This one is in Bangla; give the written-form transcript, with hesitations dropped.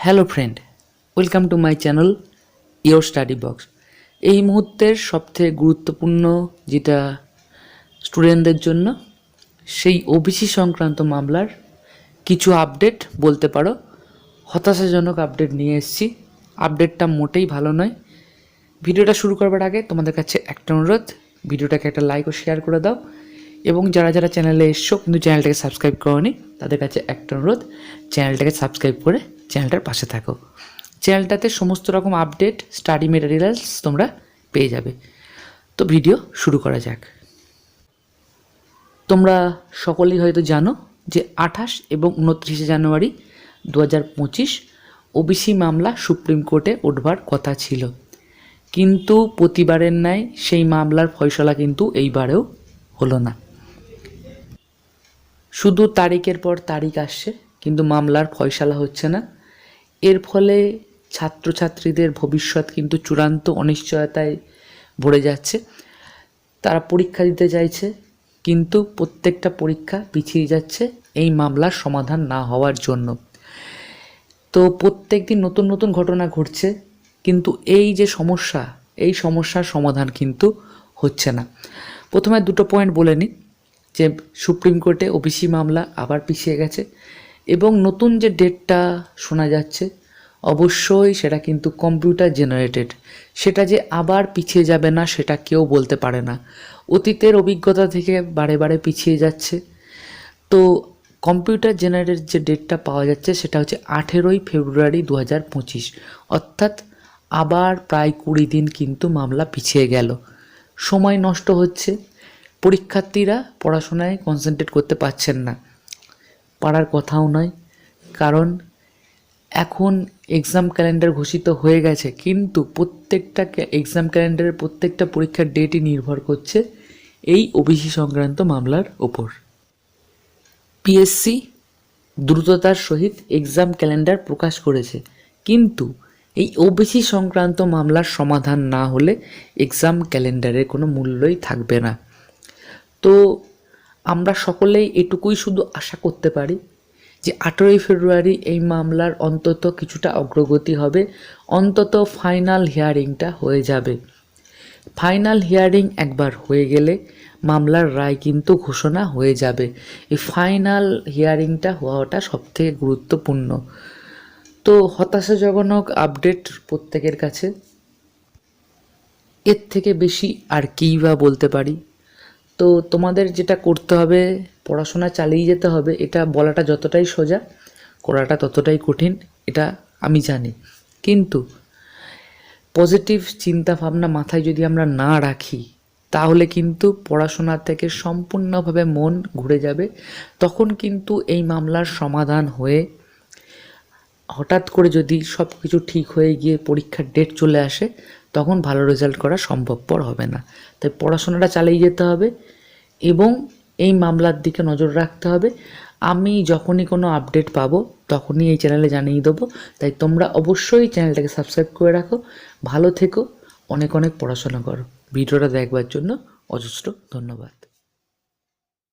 Hello friend, welcome to my channel your study box. এই মুহূর্তের সবথেকে গুরুত্বপূর্ণ যেটা স্টুডেন্টদের জন্য, সেই ওবিসি সংক্রান্ত মামলার কিছু আপডেট বলতে পারো হতাশাজনক আপডেট নিয়ে এসেছি। আপডেটটা মোটেই ভালো নয়। ভিডিওটা শুরু করবার আগে তোমাদের কাছে একটা অনুরোধ, ভিডিওটাকে একটা লাইক ও শেয়ার করে দাও, এবং যারা যারা চ্যানেলে এসছো কিন্তু চ্যানেলটাকে সাবস্ক্রাইব করোনি তাদের কাছে একটা অনুরোধ, চ্যানেলটাকে সাবস্ক্রাইব করে চ্যানেলটার পাশে থাকো। চ্যানেলটাতে সমস্ত রকম আপডেট, স্টাডি মেটেরিয়ালস তোমরা পেয়ে যাবে। তো ভিডিও শুরু করা যাক। তোমরা সকলেই হয়তো জানো যে 28 এবং 29 জানুয়ারি 2025 ওবিসি মামলা সুপ্রিম কোর্টে উঠবার কথা ছিল, কিন্তু প্রতিবারের ন্যায় সেই মামলার ফয়সলা কিন্তু এইবারেও হলো না। শুধু তারিখের পর তারিখ আসছে কিন্তু মামলার ফয়সালা হচ্ছে না। এর ফলে ছাত্রছাত্রীদের ভবিষ্যৎ কিন্তু চূড়ান্ত অনিশ্চয়তায় ভরে যাচ্ছে। তারা পরীক্ষা দিতে চাইছে কিন্তু প্রত্যেকটা পরীক্ষা পিছিয়ে যাচ্ছে এই মামলার সমাধান না হওয়ার জন্য। তো প্রত্যেক দিন নতুন নতুন ঘটনা ঘটছে, কিন্তু এই যে সমস্যা, এই সমস্যার সমাধান কিন্তু হচ্ছে না। প্রথমে দুটো পয়েন্ট বলে নিই যে সুপ্রিম কোর্টে ওবিসি মামলা আবার পিছিয়ে গেছে, এবং নতুন যে ডেটটা শোনা যাচ্ছে অবশ্যই সেটা কিন্তু কম্পিউটার জেনারেটেড। সেটা যে আবার পিছিয়ে যাবে না সেটা কেউ বলতে পারে না। অতীতের অভিজ্ঞতা থেকে বারে বারে পিছিয়ে যাচ্ছে। তো কম্পিউটার জেনারেটেড যে ডেটটা পাওয়া যাচ্ছে সেটা হচ্ছে 18 ফেব্রুয়ারি 2025, অর্থাৎ আবার প্রায় 20 দিন কিন্তু মামলা পিছিয়ে গেল। সময় নষ্ট হচ্ছে, পরীক্ষার্থীরা পড়াশোনায় কনসেন্ট্রেট করতে পারছেন না, পারার কথাও নয়, কারণ এখন এক্সাম ক্যালেন্ডার ঘোষিত হয়ে গেছে, কিন্তু প্রত্যেকটা এক্সাম ক্যালেন্ডারের প্রত্যেকটা পরীক্ষার ডেটই নির্ভর করছে এই ওবিসি সংক্রান্ত মামলার ওপর। পিএসসি দ্রুততার সহিত এক্সাম ক্যালেন্ডার প্রকাশ করেছে, কিন্তু এই ওবিসি সংক্রান্ত মামলার সমাধান না হলে এক্সাম ক্যালেন্ডারের কোনো মূল্যই থাকবে না। তো আমরা সকলেই এটুকুই শুধু আশা করতে পারি যে 18 ফেব্রুয়ারি এই মামলার অন্তত কিছুটা অগ্রগতি হবে, অন্তত ফাইনাল হিয়ারিংটা হয়ে যাবে। ফাইনাল হিয়ারিং একবার হয়ে গেলে মামলার রায় কিন্তু ঘোষণা হয়ে যাবে। এই ফাইনাল হিয়ারিংটা হওয়াটা সবথেকে গুরুত্বপূর্ণ। তো হতাশাজনক আপডেট প্রত্যেকের কাছে, এর থেকে বেশি আর কী বা বলতে পারি। তো তোমাদের যেটা করতে হবে, পড়াশোনা চালিয়ে যেতে হবে। এটা বলাটা যতটাই সোজা, করাটা ততটাই কঠিন, এটা আমি জানি। কিন্তু পজিটিভ চিন্তা ভাবনা মাথায় যদি আমরা না রাখি তাহলে কিন্তু পড়াশোনা থেকে সম্পূর্ণভাবে মন ঘুরে যাবে। তখন কিন্তু এই মামলার সমাধান হয়ে হঠাৎ করে যদি সব কিছু ঠিক হয়ে গিয়ে পরীক্ষার ডেট চলে আসে, তখন ভালো রেজাল্ট করা সম্ভবপর হবে না। তাই পড়াশোনাটা চালিয়ে যেতে হবে এবং এই মামলার দিকে নজর রাখতে হবে। আমি যখনই কোনো আপডেট পাবো তখনই এই চ্যানেলে জানিয়ে দেবো। তাই তোমরা অবশ্যই চ্যানেলটাকে সাবস্ক্রাইব করে রাখো। ভালো থেকো, অনেক অনেক পড়াশোনা করো। ভিডিওটা দেখবার জন্য অজস্র ধন্যবাদ।